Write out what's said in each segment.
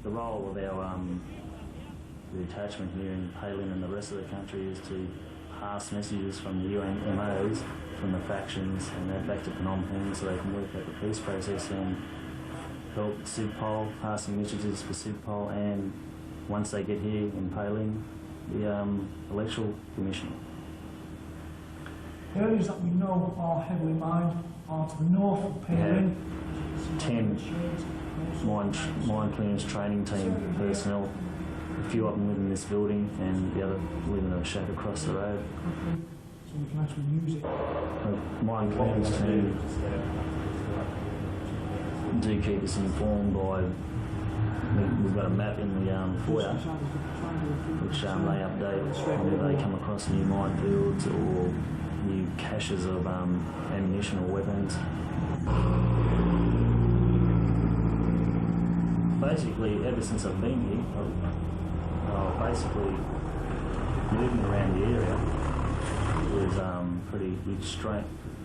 the role of our the attachment here in Palin and the rest of the country is to pass messages from the UN MOs, from the factions, and that back to Phnom Penh so they can work out the peace process and help SIGPOL, passing messages for SIGPOL, and once they get here in Palin, the electoral commission. The areas that we know are heavily mined are to the north of Palin. 10 mine clearance training team personnel, a few of them live in this building and the other live in a shack across the road. So we can actually use it. The mine clearance team do keep us informed by, we've got a map in the foyer which they update whenever they come across new minefields or new caches of ammunition or weapons. Basically, ever since I've been here, I've basically moving around the area was pretty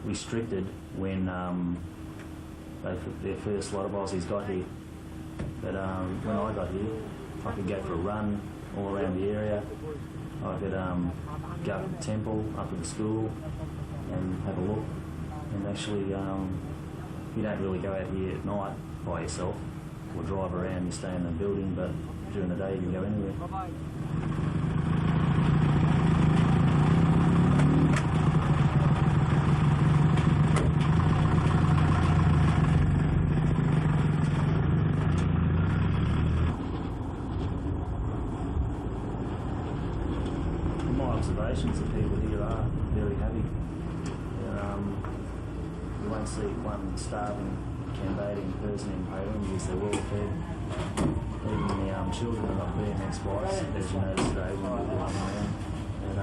restricted when their first lot of Aussies got here. But when I got here, I could go for a run all around the area. I could go up to the temple, up to the school, and have a look. And actually, you don't really go out here at night by yourself or drive around. You stay in the building, but during the day you can go anywhere. My observations of people here are very happy. You won't see one starving Cambodian person in Palin because they're well fed. Even the children are not BMX bikes, as you noticed today when we were walking around. And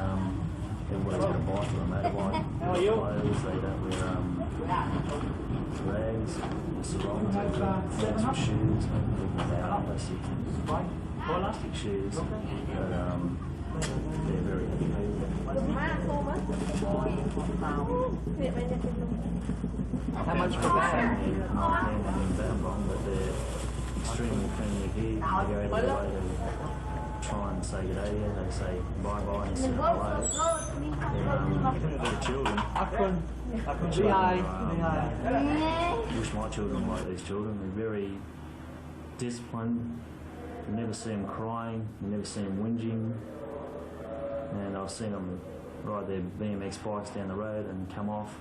everybody's got a bike or a motorbike. They wear clothes, they don't wear rags, sarongs, fancy shoes, plastic shoes. But they're very happy people. How much for that? But they're extremely friendly here. They go out of their way to try and say good day. They say bye-bye and say hello. The children. Wish my children were like these children. They're very disciplined. You never see them crying. You never see them whinging. And I've seen them ride their BMX bikes down the road and come off,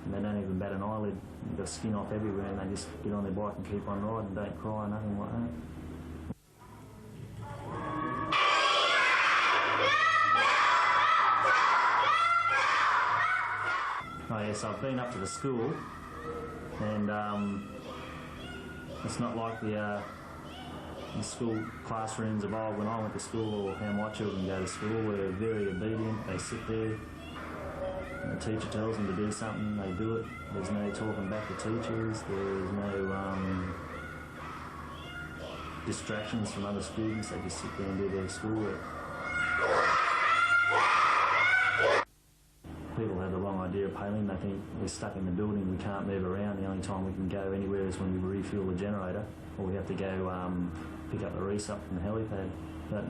and they don't even bat an eyelid. They've got skin off everywhere, and they just get on their bike and keep on riding, don't cry, nothing like that. Oh yes, I've been up to the school, and it's not like the school classrooms of old when I went to school or how my children go to school. We're very obedient. They sit there and the teacher tells them to do something, they do it. There's no talking back to teachers. There's no distractions from other students. They just sit there and do their schoolwork. People have the wrong idea of Palin. They think we're stuck in the building, we can't move around. The only time we can go anywhere is when we refuel the generator, or we have to go pick up the reese up from the helipad. But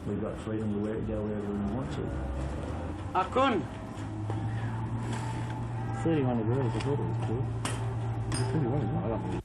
we've got freedom to go wherever we want to. Akun! 31 degrees, I thought it was cool. It's pretty warm.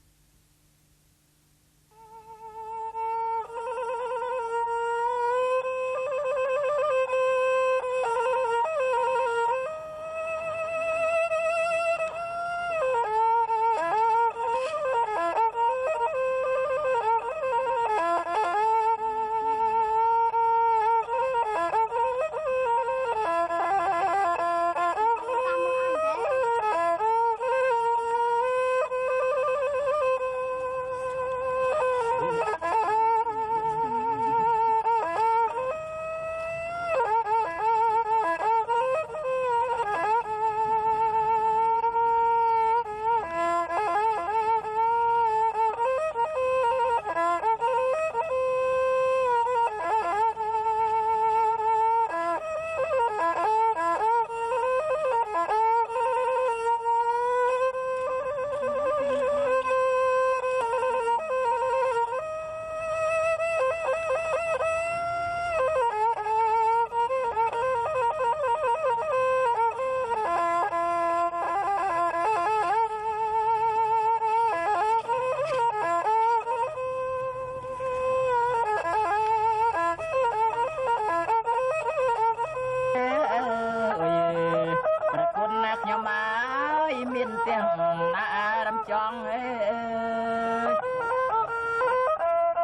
chong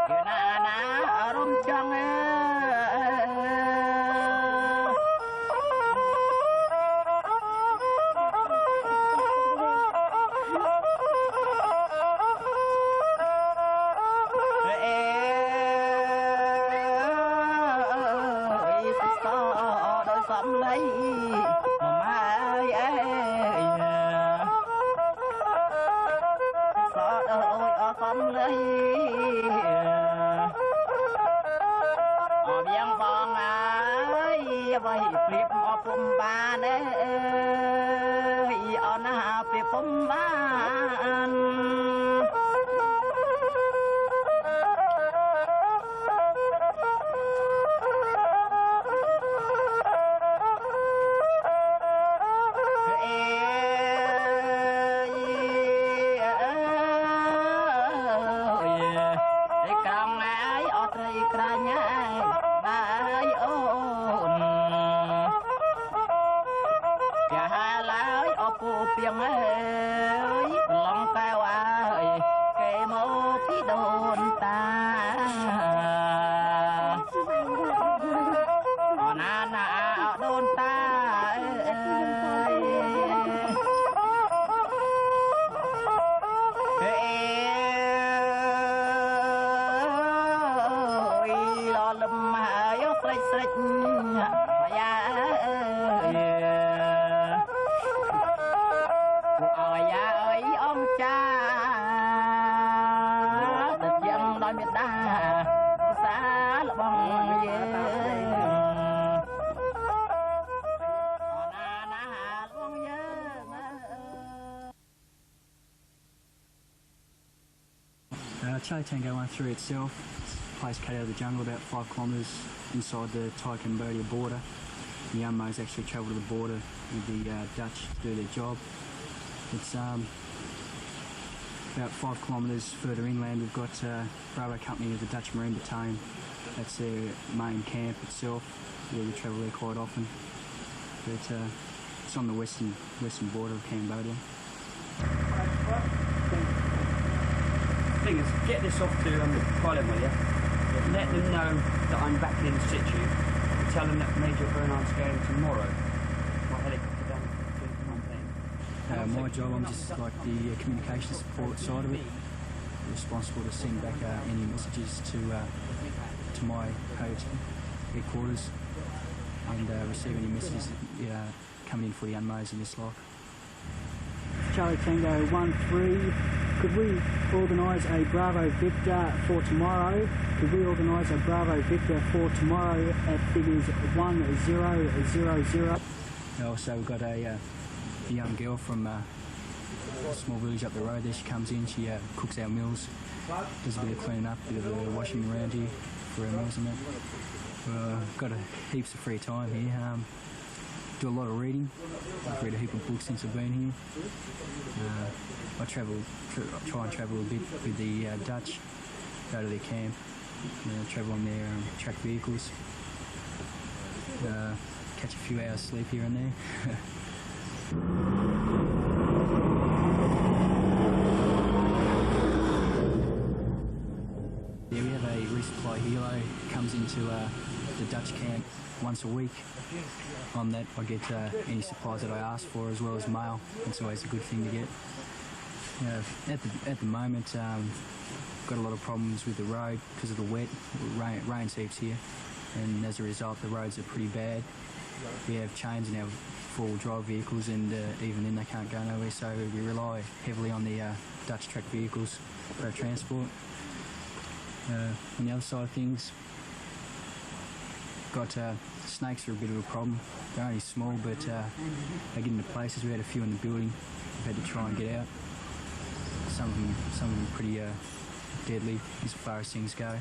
kia na rom chong Charlie Tango 13 itself, it's a place cut out of the jungle about 5 kilometres inside the Thai-Cambodia border. The Unmos actually travel to the border with the Dutch to do their job. It's about 5 kilometres further inland. We've got Bravo Company of the Dutch Marine Battalion. That's their main camp itself. Yeah, we travel there quite often. But it's on the western border of Cambodia. Thing is, get this off to Thailand, will you? Let them know that I'm back in situ. Tell them that Major Bernard's going tomorrow. My helicopter down to Phnom Penh. My job, I'm just like the communication support side of it. Responsible to send back any messages to my headquarters and receive any messages coming in for the Unmos in this lock. Charlie Tango 13, could we organise a Bravo Victor for tomorrow? Could we organise a Bravo Victor for tomorrow at figures 1000? Also, we've got a young girl from a small village up the road there. She comes in, she cooks our meals, does a bit of cleaning up, a bit of washing around here for our meals and that. Got heaps of free time here. Do a lot of reading. I've read a heap of books since I've been here. I try and travel a bit with the Dutch, go to their camp, travel on their track vehicles, catch a few hours sleep here and there. Yeah, we have a resupply helo, comes into the Dutch camp once a week. On that I get any supplies that I ask for as well as mail. It's always a good thing to get. At the moment got a lot of problems with the road because of the wet. Rain's heaps here and as a result the roads are pretty bad. We have chains in our four-wheel drive vehicles and even then they can't go nowhere, so we rely heavily on the Dutch track vehicles for our transport. On the other side of things, got snakes are a bit of a problem. They're only small, but they get into places. We had a few in the building. We've had to try and get out. Some of them pretty deadly as far as things go.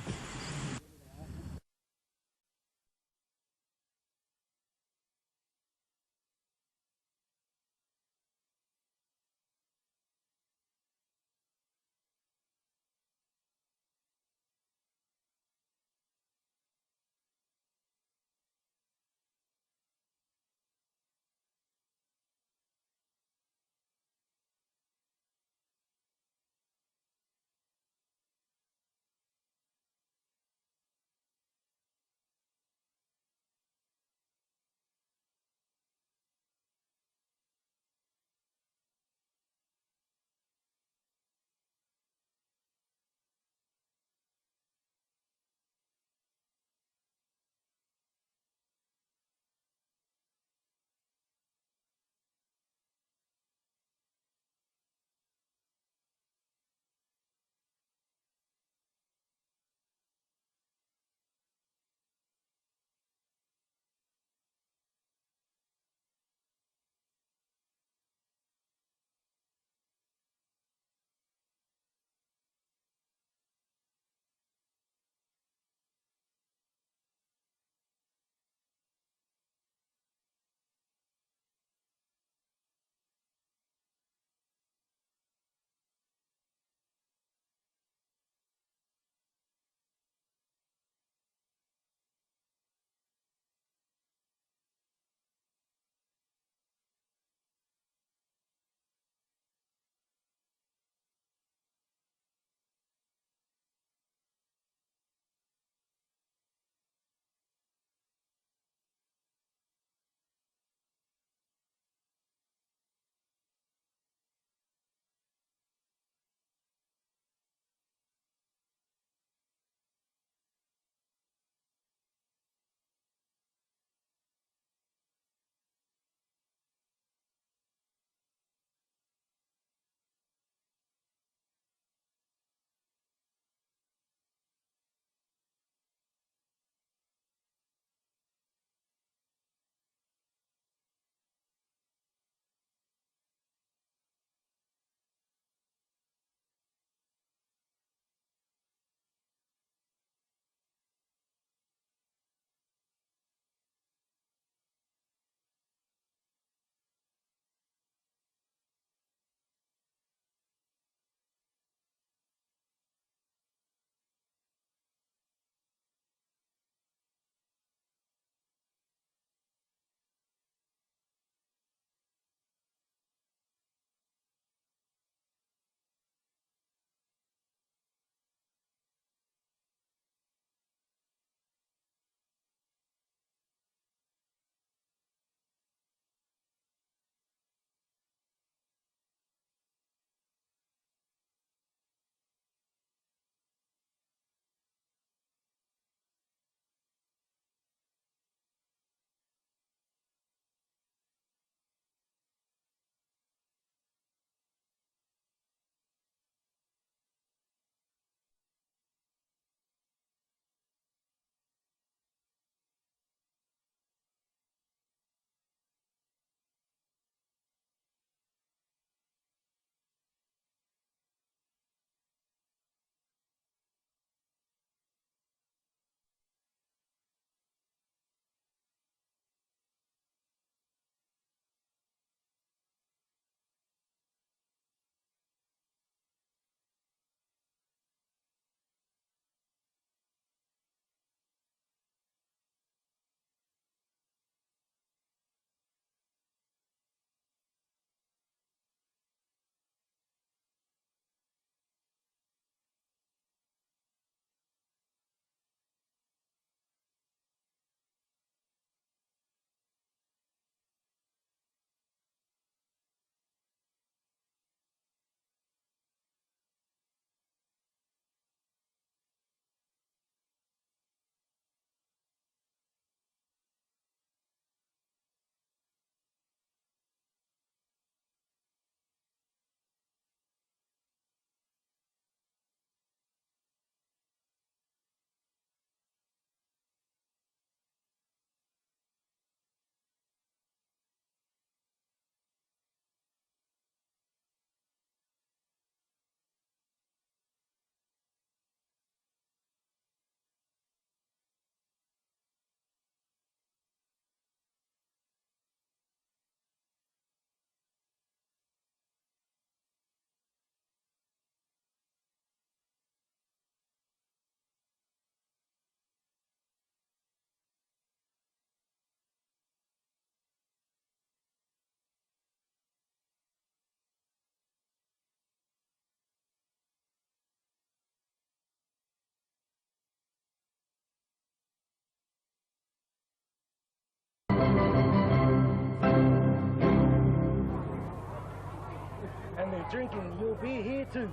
drinking your beer here too.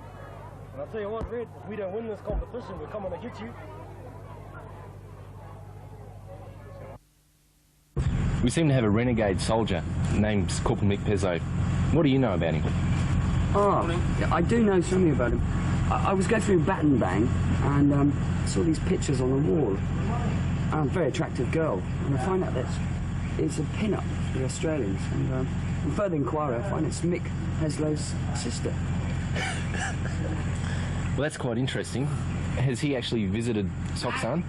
And I'll tell you what, Red, if we don't win this competition, we're coming to get you. We seem to have a renegade soldier named Corporal Mick Pezzo. What do you know about him? Oh, yeah, I do know something about him. I was going through Baton Bang and saw these pictures on the wall. A very attractive girl, and I find out that it's a pin-up for the Australians. And on further inquiry, I find it's Mick Pezzow's sister. Well, that's quite interesting. Has he actually visited Soksan?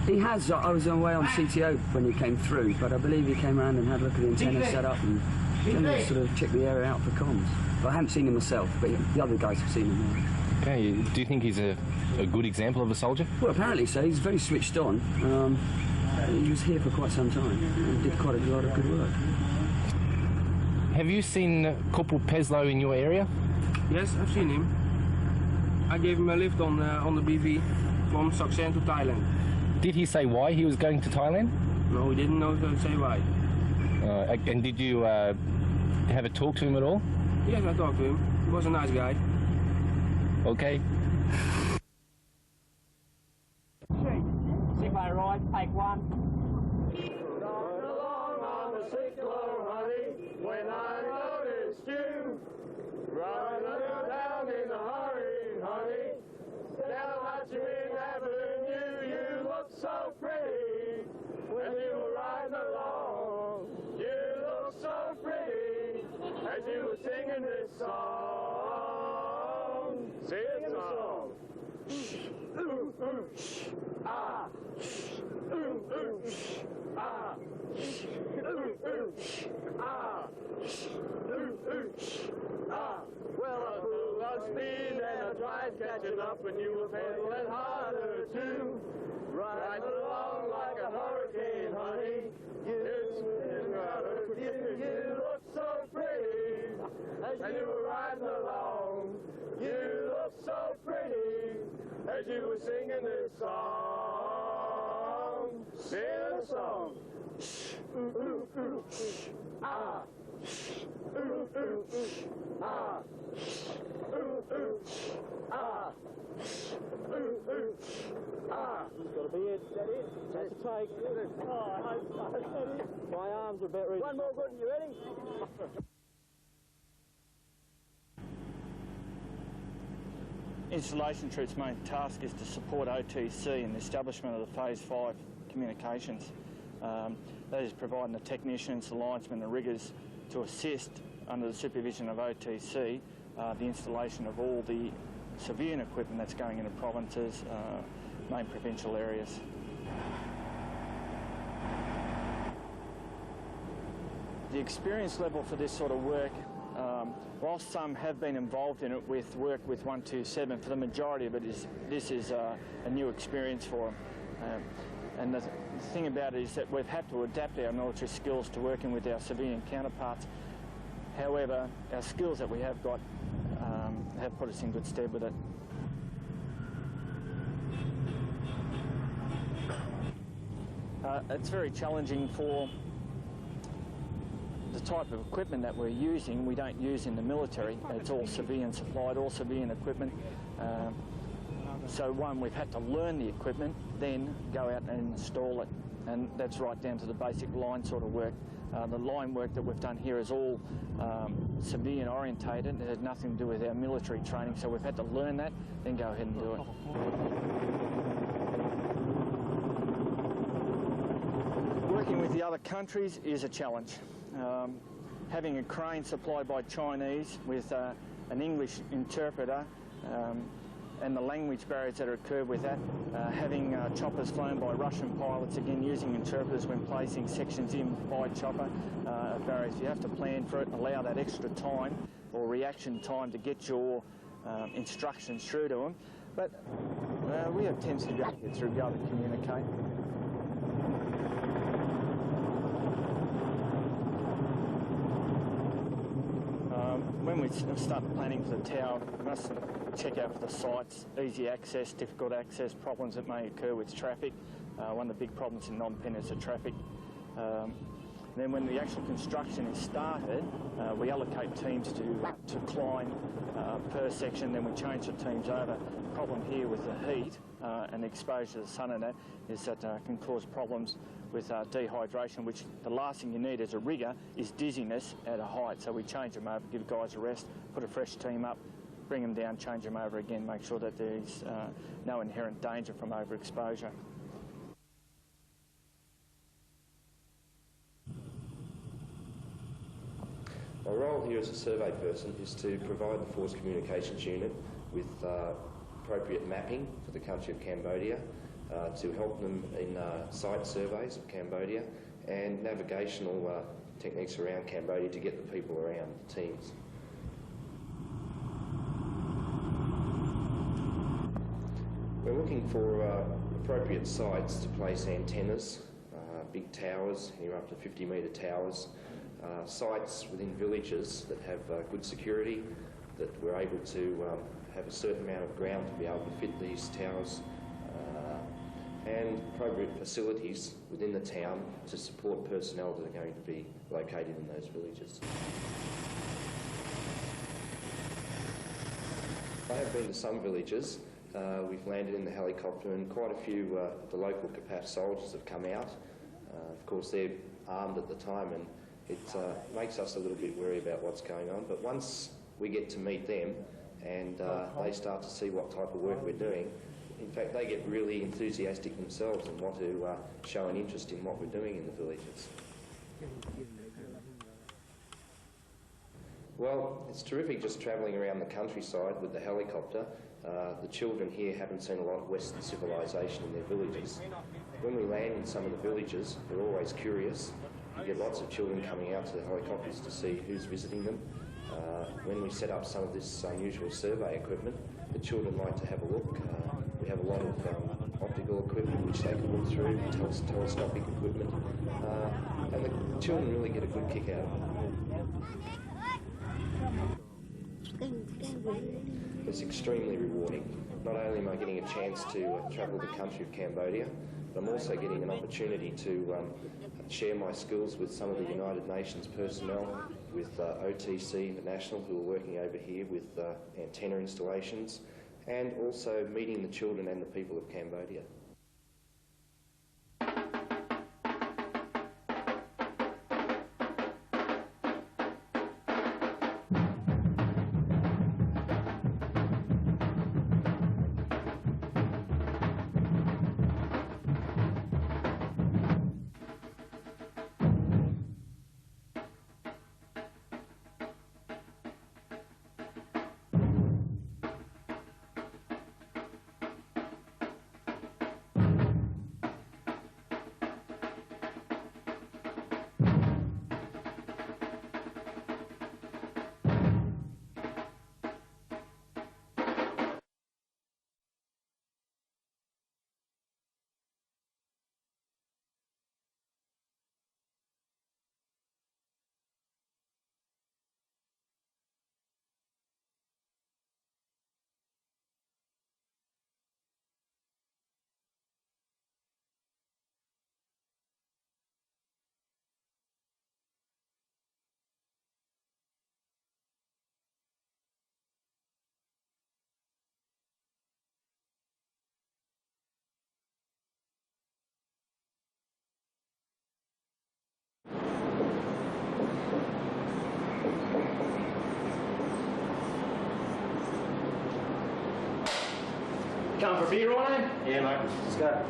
He has. I was away on CTO when he came through, but I believe he came around and had a look at the antenna set up and generally sort of checked the area out for comms. But I haven't seen him myself, but the other guys have seen him. Okay, do you think he's a good example of a soldier? Well, apparently so. He's very switched on. He was here for quite some time and did quite a lot of good work. Have you seen Corporal Pezzo in your area? Yes, I've seen him. I gave him a lift on the BV from Soksan to Thailand. Did he say why he was going to Thailand? No, he didn't know to say why. And did you have a talk to him at all? Yes, I talked to him. He was a nice guy. Okay. See my right, take one. Driving along on the cyclo, honey, when I noticed you. Riding down in a hurry, honey, down Hatching Avenue. You look so pretty when you were riding along. You look so pretty as you were singing this song. Sing a song. Ooh, ooh, ah. Ooh, ooh, ah. Ooh, ooh, ah. Ooh, ooh, ah. Well, I flew on speed and I tried catching up, and you were pedaling harder too. Riding along like a hurricane, honey. You look so pretty as you were riding along. You look so pretty as you were singing this song. Sing a song. Ooh, ooh, ooh, ah. Ooh, ooh, ah. Ooh, ooh, ah. Ooh, ooh, ah. Gotta be it. Is that it? That's a take. Oh, I hope so. My arms are about ready. One more good. You ready? Installation Troop's main task is to support OTC in the establishment of the Phase 5 communications. That is providing the technicians, the linesmen and riggers to assist, under the supervision of OTC, the installation of all the civilian equipment that's going into provinces, main provincial areas. The experience level for this sort of work, whilst some have been involved in it with work with 127, for the majority of it, this is a new experience for them. And the thing about it is that we've had to adapt our military skills to working with our civilian counterparts. However, our skills that we have got have put us in good stead with it. It's very challenging for the type of equipment that we're using. We don't use in the military. It's all civilian supplied, all civilian equipment. So one, we've had to learn the equipment, then go out and install it. And that's right down to the basic line sort of work. The line work that we've done here is all civilian orientated. It had nothing to do with our military training, so we've had to learn that, then go ahead and do it. Working with the other countries is a challenge. Having a crane supplied by Chinese with an English interpreter and the language barriers that occur with that, having choppers flown by Russian pilots, again using interpreters when placing sections in by chopper, barriers. You have to plan for it, allow that extra time or reaction time to get your instructions through to them. But we have attempts to get through, be able to communicate. When we start planning for the tower, we must check out for the sites, easy access, difficult access, problems that may occur with traffic. One of the big problems in Phnom Penh is the traffic. Then when the actual construction is started, we allocate teams to climb per section, then we change the teams over. The problem here with the heat and the exposure to the sun and that is that can cause problems with dehydration, which the last thing you need as a rigger is dizziness at a height. So we change them over, give guys a rest, put a fresh team up, bring them down, change them over again, make sure that there's no inherent danger from overexposure. My role here as a survey person is to provide the Force Communications Unit with appropriate mapping for the country of Cambodia, to help them in site surveys of Cambodia and navigational techniques around Cambodia to get the people around, the teams. We're looking for appropriate sites to place antennas, big towers, anywhere up to 50-metre towers, sites within villages that have good security, that we're able to have a certain amount of ground to be able to fit these towers, and appropriate facilities within the town to support personnel that are going to be located in those villages. I have been to some villages. We've landed in the helicopter and quite a few of the local CAPAF soldiers have come out. Of course, they're armed at the time, and it makes us a little bit worried about what's going on. But once we get to meet them and they start to see what type of work we're doing, in fact, they get really enthusiastic themselves and want to show an interest in what we're doing in the villages. Well, it's terrific just travelling around the countryside with the helicopter. The children here haven't seen a lot of Western civilisation in their villages. When we land in some of the villages, they're always curious. You get lots of children coming out to the helicopters to see who's visiting them. When we set up some of this unusual survey equipment, the children like to have a look. We have a lot of optical equipment which they can look through, telescopic equipment, and the children really get a good kick out of it. It's extremely rewarding. Not only am I getting a chance to travel the country of Cambodia, but I'm also getting an opportunity to share my skills with some of the United Nations personnel, with OTC International, who are working over here with antenna installations, and also meeting the children and the people of Cambodia. Come for beer, Ryan? Yeah, mate. Let's go.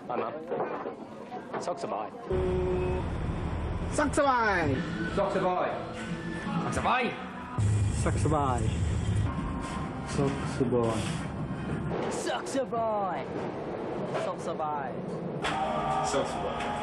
Hi, Mum. Sok Sapbaay. Sok Sapbaay! Sok Sapbaay! Sok Sapbaay! Sok Sapbaay. Sok Sapbaay. Sok Sapbaay! Sok Sapbaay! Sok Sapbaay.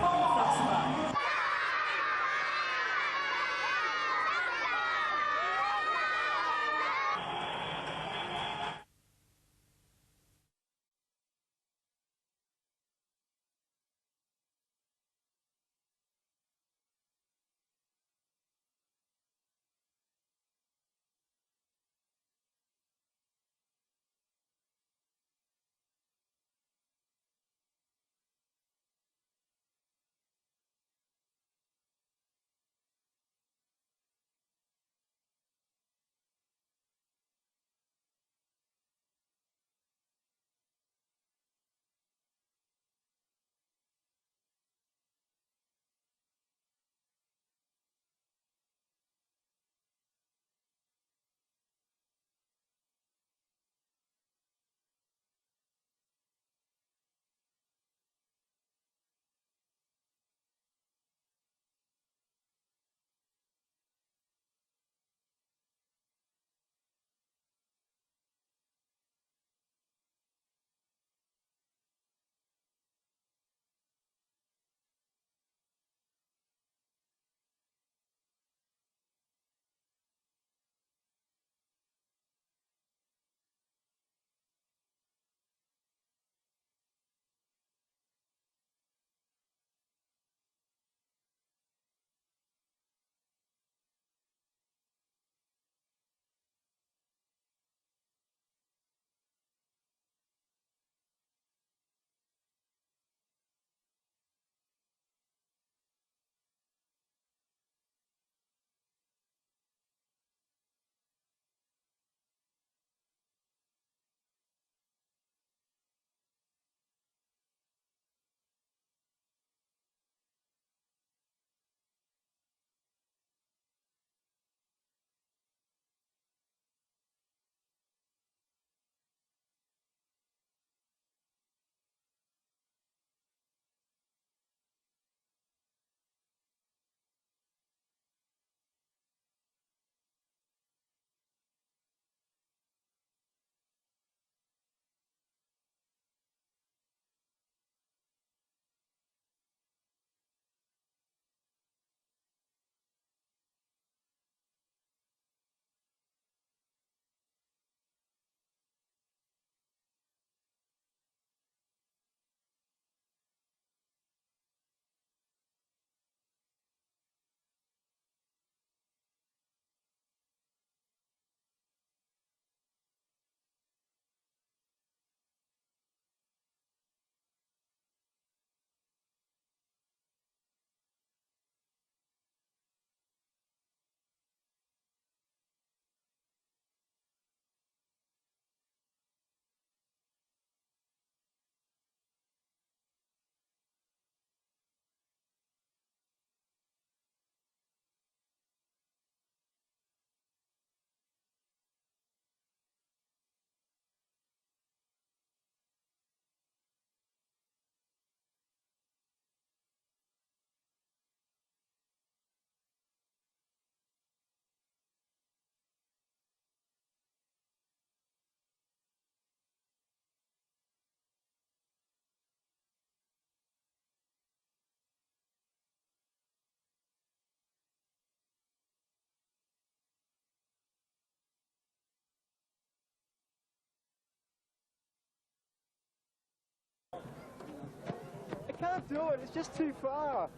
can't do it. It's just too far.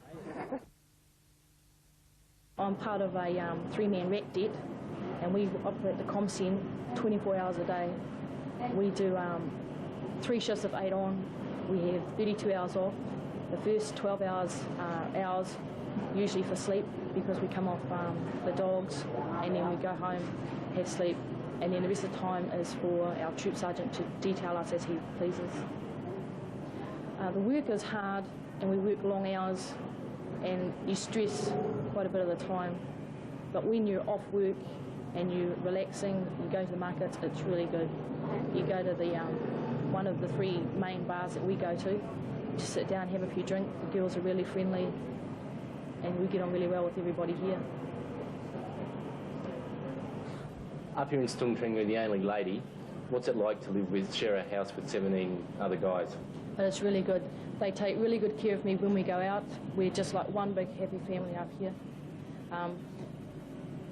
I'm part of a three-man rec det, and we operate the ComCen 24 hours a day. We do 3 shifts of 8 on. We have 32 hours off. The first 12 hours are ours, usually for sleep, because we come off the dogs, and then we go home, have sleep, and then the rest of the time is for our troop sergeant to detail us as he pleases. The work is hard, and we work long hours, and you stress quite a bit of the time. But when you're off work and you're relaxing, you go to the markets, it's really good. You go to the one of the 3 main bars that we go to, just sit down, have a few drinks. The girls are really friendly, and we get on really well with everybody here. Up here in Stung Treng, we're the only lady. What's it like to share a house with 17 other guys? But it's really good. They take really good care of me when we go out. We're just like one big happy family up here.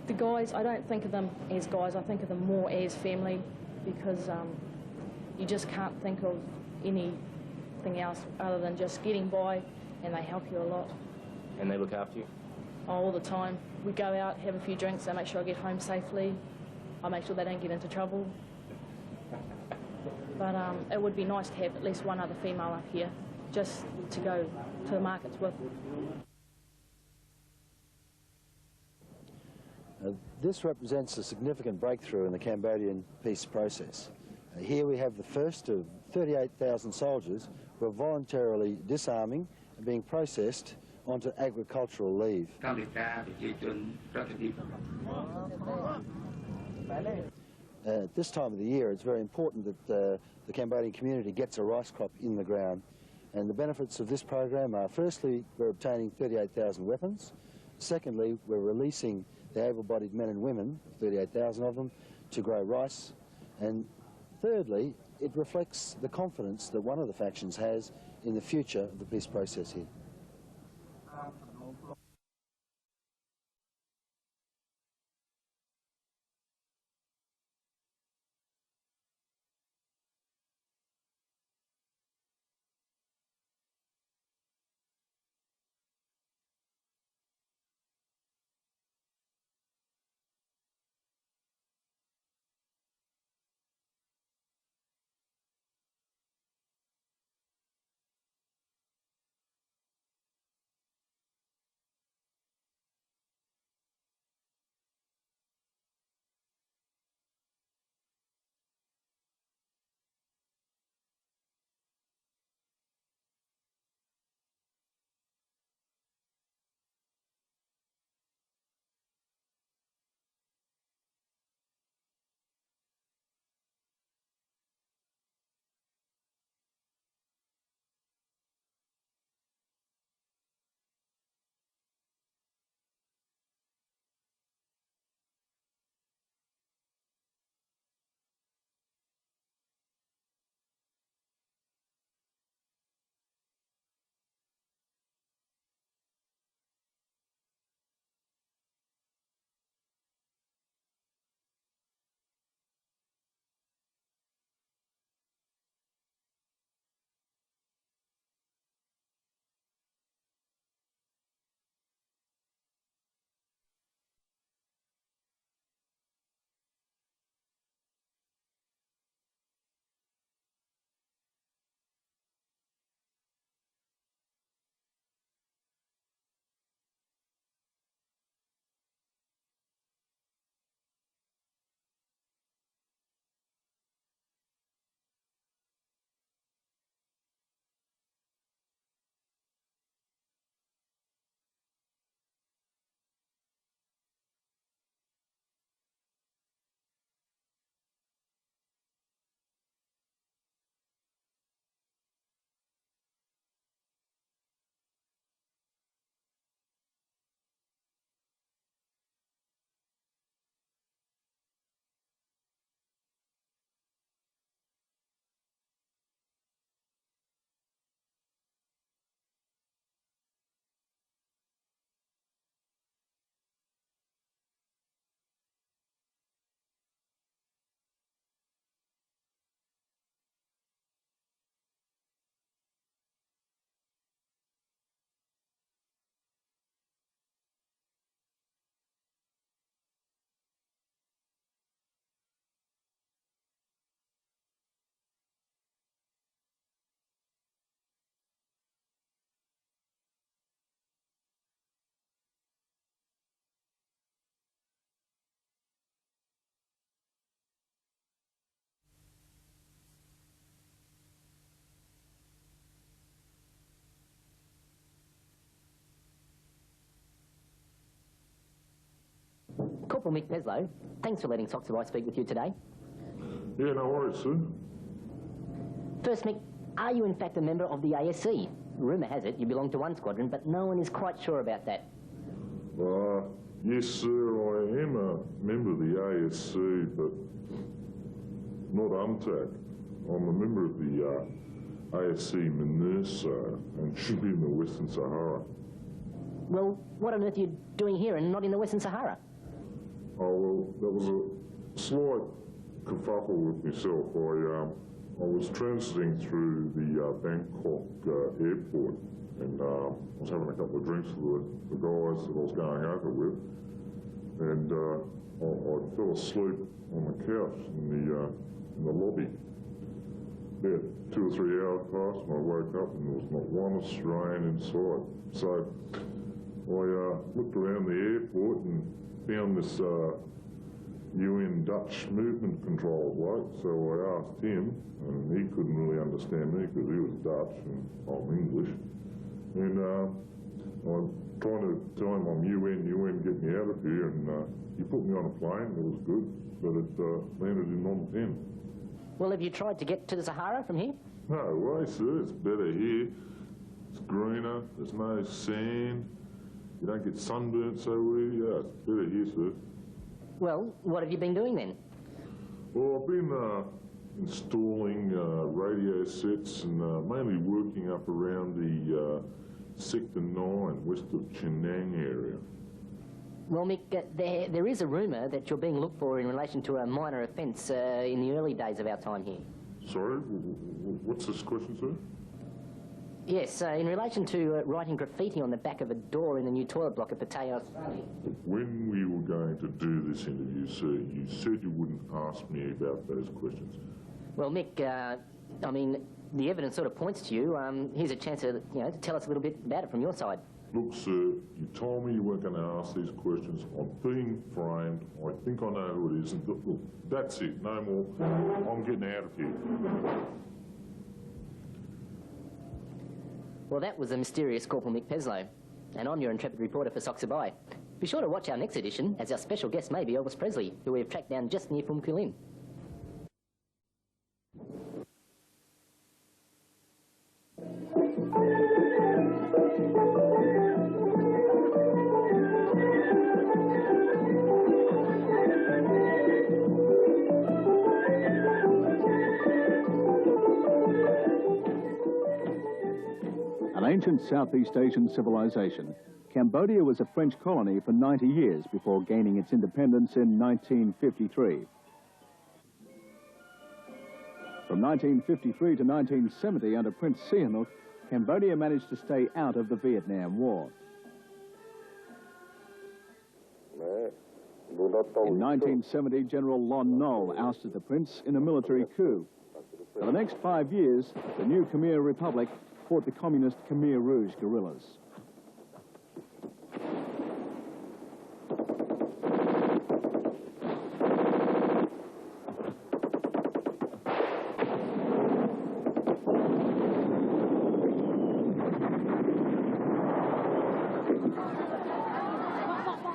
The guys, I don't think of them as guys, I think of them more as family, because you just can't think of anything else other than just getting by, and they help you a lot. And they look after you? All the time. We go out, have a few drinks, they make sure I get home safely. I make sure they don't get into trouble. But it would be nice to have at least one other female up here, just to go to the markets with. This represents a significant breakthrough in the Cambodian peace process. Here we have the first of 38,000 soldiers who are voluntarily disarming and being processed onto agricultural leave. At this time of the year, it's very important that the Cambodian community gets a rice crop in the ground. And the benefits of this program are, firstly, we're obtaining 38,000 weapons. Secondly, we're releasing the able-bodied men and women, 38,000 of them, to grow rice. And thirdly, it reflects the confidence that one of the factions has in the future of the peace process here. Corporal Mick Peslow, thanks for letting Sok Sapbaay speak with you today. Yeah, no worries, sir. First, Mick, are you in fact a member of the ASC? Rumour has it you belong to one squadron, but no one is quite sure about that. Yes, sir, I am a member of the ASC, but not UNTAC. I'm a member of the ASC MINURSO and should be in the Western Sahara. Well, what on earth are you doing here and not in the Western Sahara? Oh, well, that was a slight kerfuffle with myself. I was transiting through the Bangkok airport, and I was having a couple of drinks with the guys that I was going over with, and I fell asleep on the couch in the lobby. About 2 or 3 hours passed, and I woke up, and there was not one Australian in sight. So I looked around the airport and found this UN Dutch movement control bloke, so I asked him, and he couldn't really understand me because he was Dutch and I'm English. And I'm trying to tell him I'm UN, get me out of here, and he put me on a plane. It was good, but it landed in Phnom Penh. Well, have you tried to get to the Sahara from here? No way, sir. It's better here. It's greener. There's no sand. You don't get sunburnt so easy. Yeah, it's better here, sir. Well, what have you been doing then? Well, I've been installing radio sets and mainly working up around the Sector 9 west of Chenang area. Well, Mick, there is a rumour that you're being looked for in relation to a minor offence in the early days of our time here. Sorry? What's this question, sir? Yes, in relation to writing graffiti on the back of a door in the new toilet block at Pattaya, Australia. When we were going to do this interview, sir, you said you wouldn't ask me about those questions. Well, Mick, I mean, the evidence sort of points to you. Here's a chance to, to tell us a little bit about it from your side. Look, sir, you told me you weren't going to ask these questions. I'm being framed. I think I know who it is. And look, that's it. No more. I'm getting out of here. Well, that was the mysterious Corporal Mick Peslow, and I'm your intrepid reporter for Sok Sapbaay. Be sure to watch our next edition, as our special guest may be Elvis Presley, who we have tracked down just near Phum Kulin. An ancient Southeast Asian civilization, Cambodia was a French colony for 90 years before gaining its independence in 1953. From 1953 to 1970, under Prince Sihanouk, Cambodia managed to stay out of the Vietnam War. In 1970, General Lon Nol ousted the prince in a military coup. For the next 5 years, the new Khmer Republic fought the communist Khmer Rouge guerrillas.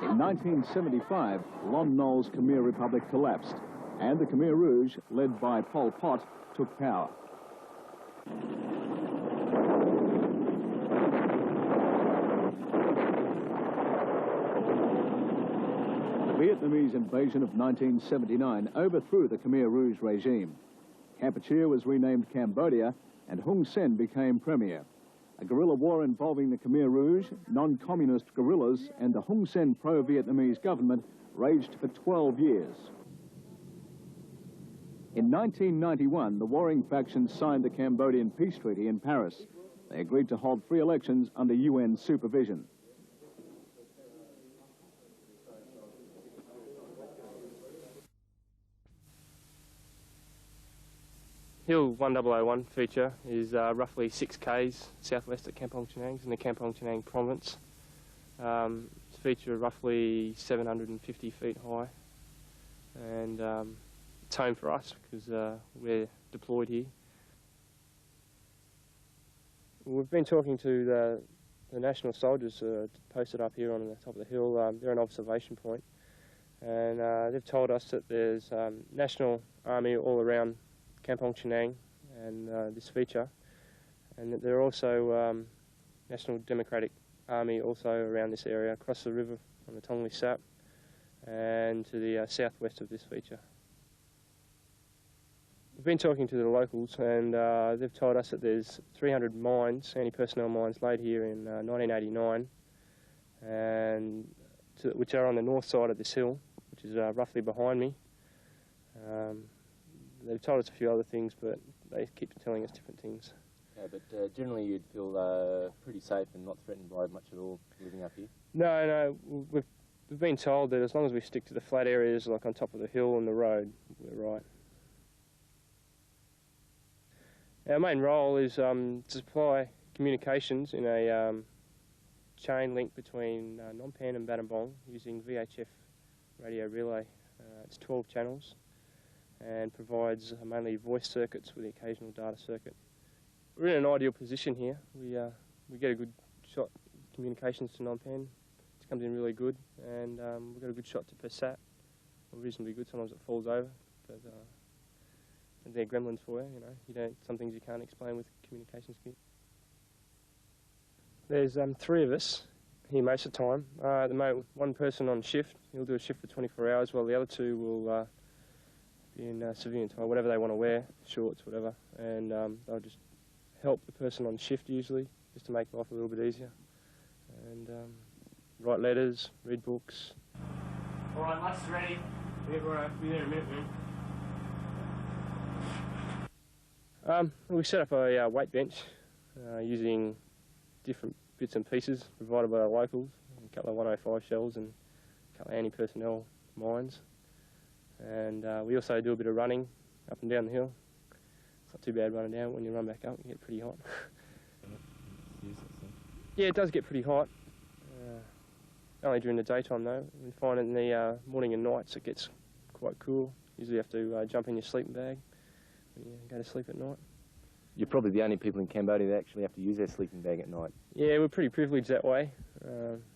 In 1975, Lon Nol's Khmer Republic collapsed, and the Khmer Rouge, led by Pol Pot, took power. The Vietnamese invasion of 1979 overthrew the Khmer Rouge regime. Kampuchea was renamed Cambodia, and Hun Sen became premier. A guerrilla war involving the Khmer Rouge, non-communist guerrillas, and the Hun Sen pro-Vietnamese government raged for 12 years. In 1991, the warring factions signed the Cambodian peace treaty in Paris. They agreed to hold free elections under UN supervision. Hill 1001 feature is roughly 6 k's southwest of Kampong Chhnang in the Kampong Chhnang province. It's a feature roughly 750 feet high, and it's home for us because we're deployed here. We've been talking to the national soldiers posted up here on the top of the hill. They're an observation point. And they've told us that there's National Army all around Kampong Chhnang and this feature, and that there are also National Democratic Army also around this area, across the river on the Tongli Sap and to the southwest of this feature. We've been talking to the locals, and they've told us that there's 300 mines, anti-personnel mines, laid here in 1989, and which are on the north side of this hill, which is roughly behind me. They've told us a few other things, but they keep telling us different things. Yeah, but generally you'd feel pretty safe and not threatened by much at all living up here? No, we've been told that as long as we stick to the flat areas, like on top of the hill and the road, we're right. Our main role is to supply communications in a chain link between Phnom Penh and Battambang using VHF radio relay. It's 12 channels and provides mainly voice circuits with the occasional data circuit. We're in an ideal position here. We get a good shot communications to Phnom Penh. It comes in really good, and we've got a good shot to Persat. Reasonably good. Sometimes it falls over, but they're gremlins for you. You don't. Some things you can't explain with communications kit. There's 3 of us here most of the time. At the moment, one person on shift. He'll do a shift for 24 hours, while the other 2 will be in civilian attire, whatever they want to wear, shorts, whatever, and they'll just help the person on shift usually, just to make life a little bit easier. And write letters, read books. All right, lunch is ready. We'll be there in a minute, man. We set up a weight bench using different bits and pieces provided by the locals, a couple of 105 shells and a couple of anti-personnel mines. And we also do a bit of running up and down the hill. It's not too bad running down. When you run back up, you get pretty hot. Yeah, it does get pretty hot. Only during the daytime though. We find in the morning and nights it gets quite cool. Usually you have to jump in your sleeping bag when you go to sleep at night. You're probably the only people in Cambodia that actually have to use their sleeping bag at night. Yeah, we're pretty privileged that way.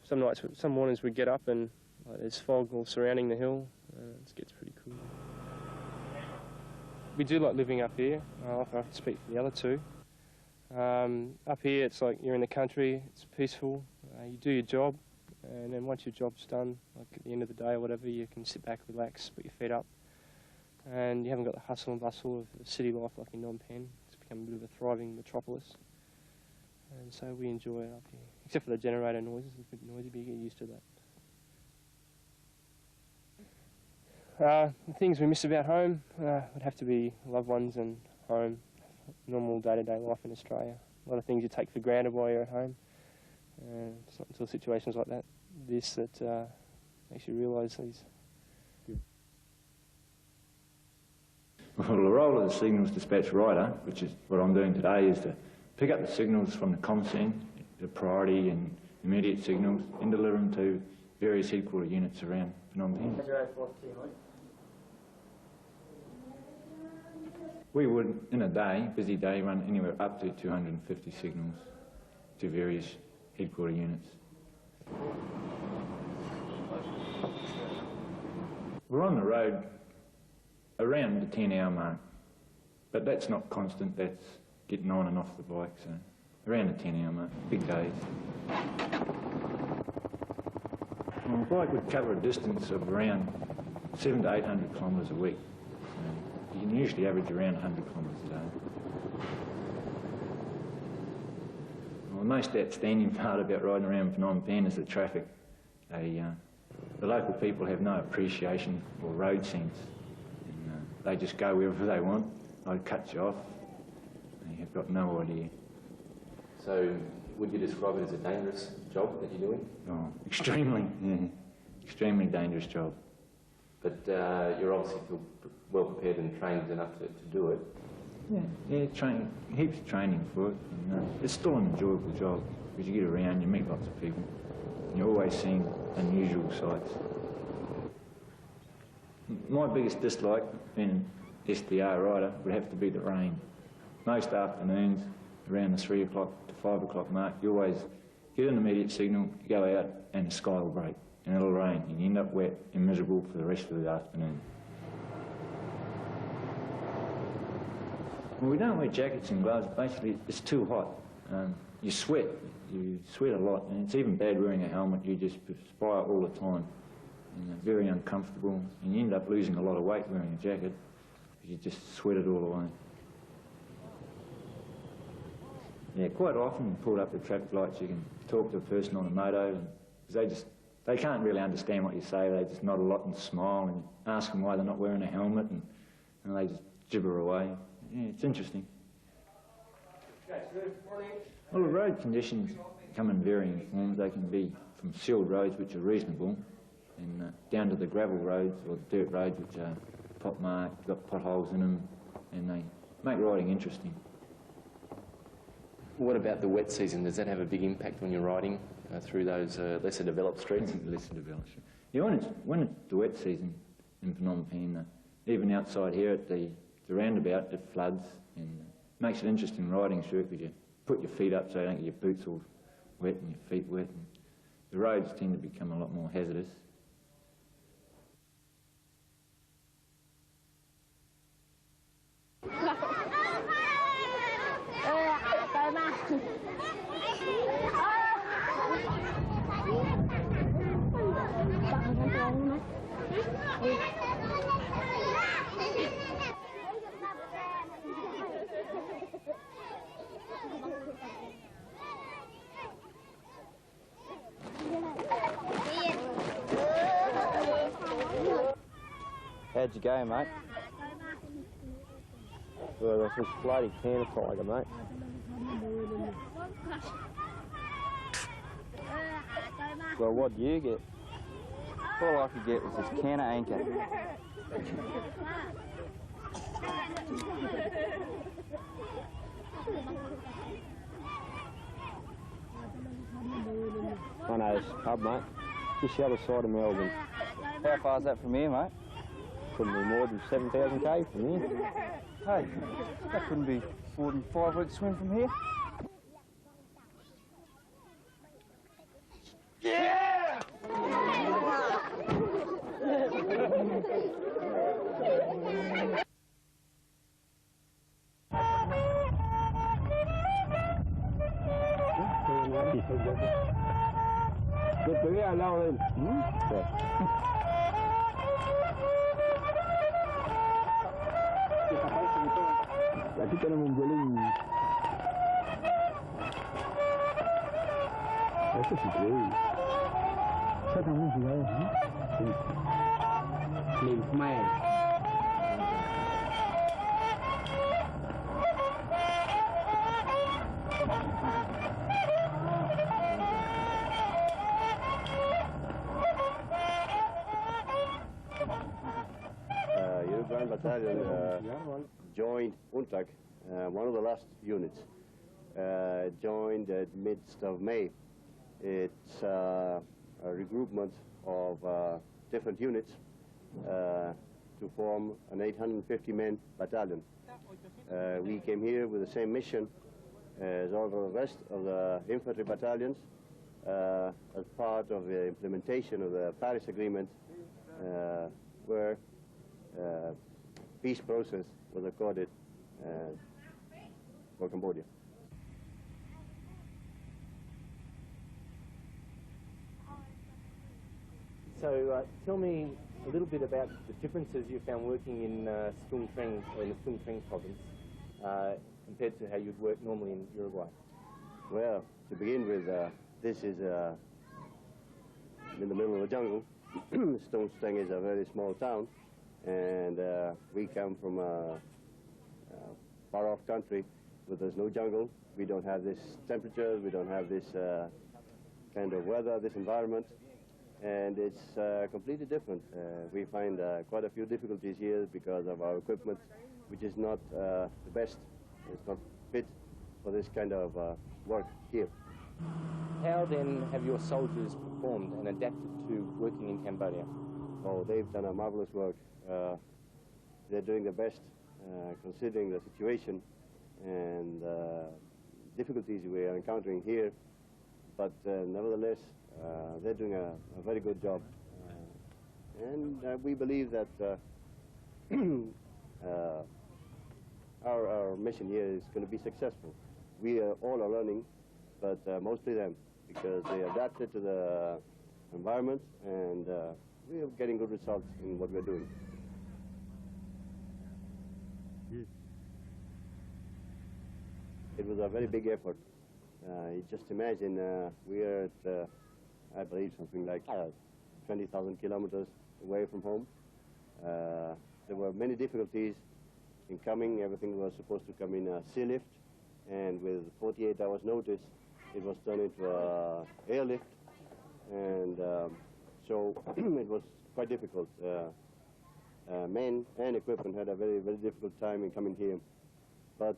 Some mornings we get up and there's fog all surrounding the hill. It gets pretty cool. We do like living up here. I can speak for the other 2. Up here it's like you're in the country, it's peaceful, you do your job, and then once your job's done, like at the end of the day or whatever, you can sit back, relax, put your feet up, and you haven't got the hustle and bustle of city life like in Phnom Penh. It's become a bit of a thriving metropolis, and so we enjoy it up here. Except for the generator noises, it's a bit noisy, but you get used to that. The things we miss about home would have to be loved ones and home, normal day-to-day life in Australia. A lot of things you take for granted while you're at home. It's not until situations like that makes you realise these. Well, the role of the signals dispatch rider, which is what I'm doing today, is to pick up the signals from the ComSen, the priority and immediate signals, and deliver them to various headquarter units around Phnom Penh. We would, in a day, busy day, run anywhere up to 250 signals to various headquarter units. We're on the road around the 10-hour mark, but that's not constant, that's getting on and off the bike, so around the 10-hour mark, big days. Well, a bike would cover a distance of around 700 to 800 kilometres a week. You can usually average around 100 kilometres a day. Well, the most outstanding part about riding around Phnom Penh is the traffic. The local people have no appreciation or road sense. And, they just go wherever they want. They cut you off. And you've got no idea. So, would you describe it as a dangerous job that you're doing? Oh, extremely, yeah. Extremely dangerous job. But you're obviously feel well prepared and trained enough to do it. Yeah, heaps of training for it. And, it's still an enjoyable job because you get around, you meet lots of people, and you're always seeing unusual sights. My biggest dislike being an SDR rider would have to be the rain. Most afternoons, around the 3 o'clock to 5 o'clock mark, you always get an immediate signal, go out, and the sky will break. and it'll rain, and you end up wet and miserable for the rest of the afternoon. Well, we don't wear jackets and gloves. Basically, it's too hot. You sweat a lot, and it's even bad wearing a helmet. You just perspire all the time, and very uncomfortable, and you end up losing a lot of weight wearing a jacket because you just sweat it all away. Yeah, quite often you pull up the traffic lights, you can talk to a person on a moto, because they can't really understand what you say. They just nod a lot and smile, and ask them why they're not wearing a helmet, and they just gibber away. Yeah, it's interesting. Well, the road conditions come in varying forms. They can be from sealed roads, which are reasonable, and down to the gravel roads or dirt roads, which are pot-marked, got potholes in them, and they make riding interesting. What about the wet season? Does that have a big impact on your riding through those lesser developed streets? Lesser developed streets. Yeah, when it's the wet season in Phnom Penh, even outside here at the roundabout, it floods and makes it interesting riding through it because you put your feet up so you don't get your boots all wet and your feet wet. And the roads tend to become a lot more hazardous. How'd you go, mate? Well, that's this bloody Canna tiger, mate. Well, what'd you get? All I could get was this Canna anchor. I know this pub, mate. Just the other side of Melbourne. How far's that from here, mate? Couldn't be more than 7,000 k's from here. Hey, that couldn't be more than 5 weeks swim from here. Yeah! Good to hear, Lauren. Aquí tenemos un violín. Esto es increíble. Saca música, ¿no? Sí. Link Man. Uruguayan Battalion joined UNTAC, one of the last units, joined at midst of May. It's a regroupment of different units to form an 850-man battalion. We came here with the same mission as all the rest of the infantry battalions as part of the implementation of the Paris Agreement, where peace process was accorded for Cambodia. So tell me a little bit about the differences you found working in Stung Treng, or in the Stung Treng province, compared to how you'd work normally in Uruguay. Well, to begin with, this is in the middle of the jungle. Stung Treng is a very small town, and we come from a far-off country where there's no jungle. We don't have this temperature, we don't have this kind of weather, this environment, and it's completely different. We find quite a few difficulties here because of our equipment, which is not the best. It's not fit for this kind of work here. How then have your soldiers performed and adapted to working in Cambodia? Oh, they've done a marvelous work. They're doing the best considering the situation and difficulties we are encountering here, but nevertheless They're doing a very good job. And we believe that our mission here is going to be successful. We all are learning, but mostly them, because they adapted to the environment, and we are getting good results in what we're doing. It was a very big effort. You just imagine, we are at, I believe, something like 20,000 kilometers away from home. There were many difficulties in coming. Everything was supposed to come in a sea lift, and with 48 hours notice, it was turned into an airlift, and so it was quite difficult. Men and equipment had a very, very difficult time in coming here, but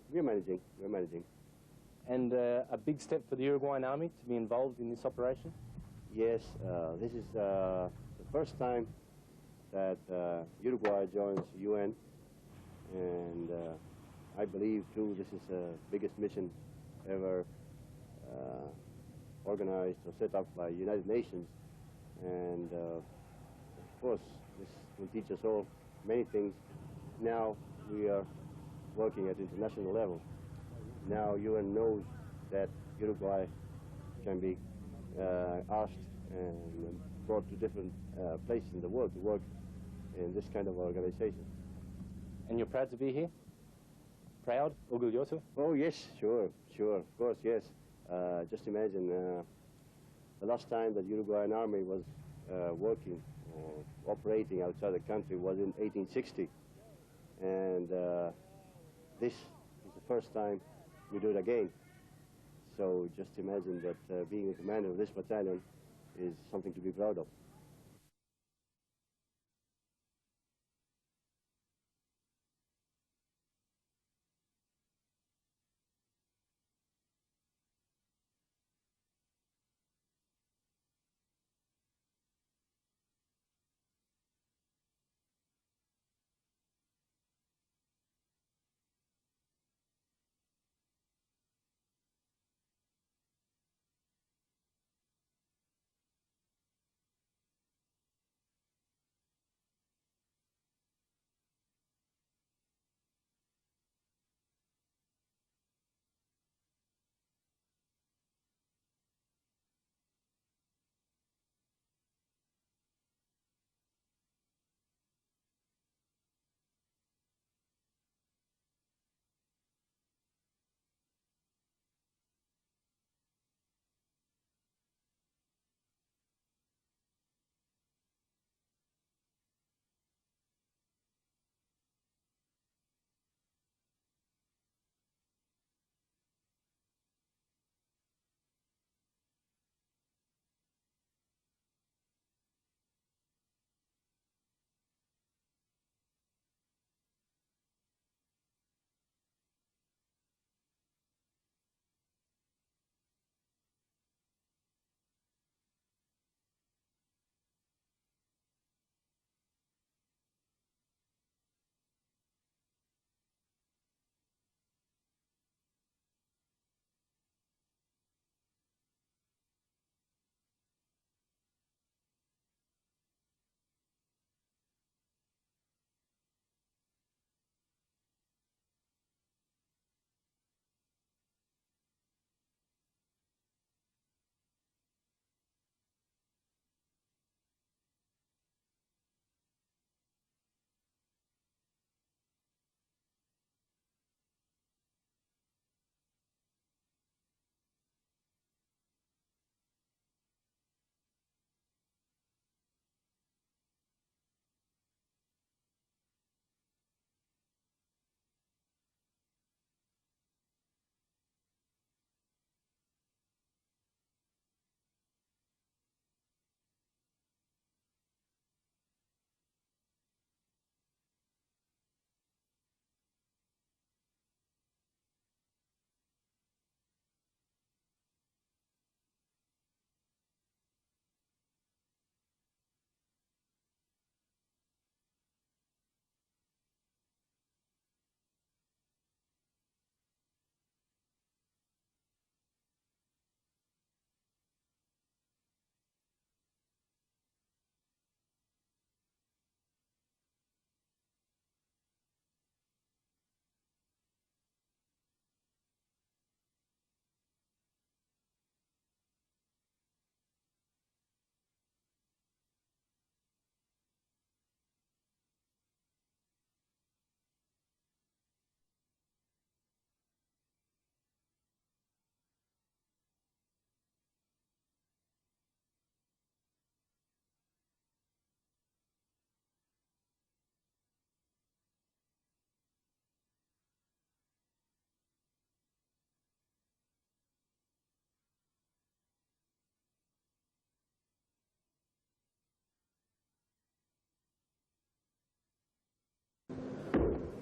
we're managing. And a big step for the Uruguayan Army to be involved in this operation? Yes, this is the first time that Uruguay joins UN, and I believe, too, this is the biggest mission ever organized or set up by United Nations. And of course, this will teach us all many things. Now we are working at international level. Now UN knows that Uruguay can be asked and brought to different places in the world to work in this kind of organization. And you're proud to be here? Proud? Orgulloso? Oh, yes, sure, of course, yes. Just imagine the last time that Uruguayan Army was working or operating outside the country was in 1860. And this is the first time we do it again. So just imagine that being a commander of this battalion is something to be proud of.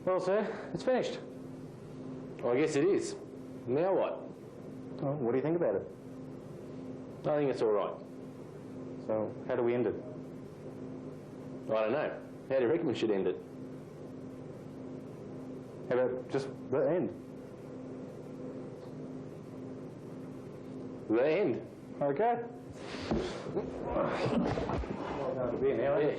Well, sir, it's finished. Well, I guess it is. Now what? Well, what do you think about it? I think it's all right. So, how do we end it? I don't know. How do you reckon we should end it? How about just the end? The end. Okay. Well, now, eh?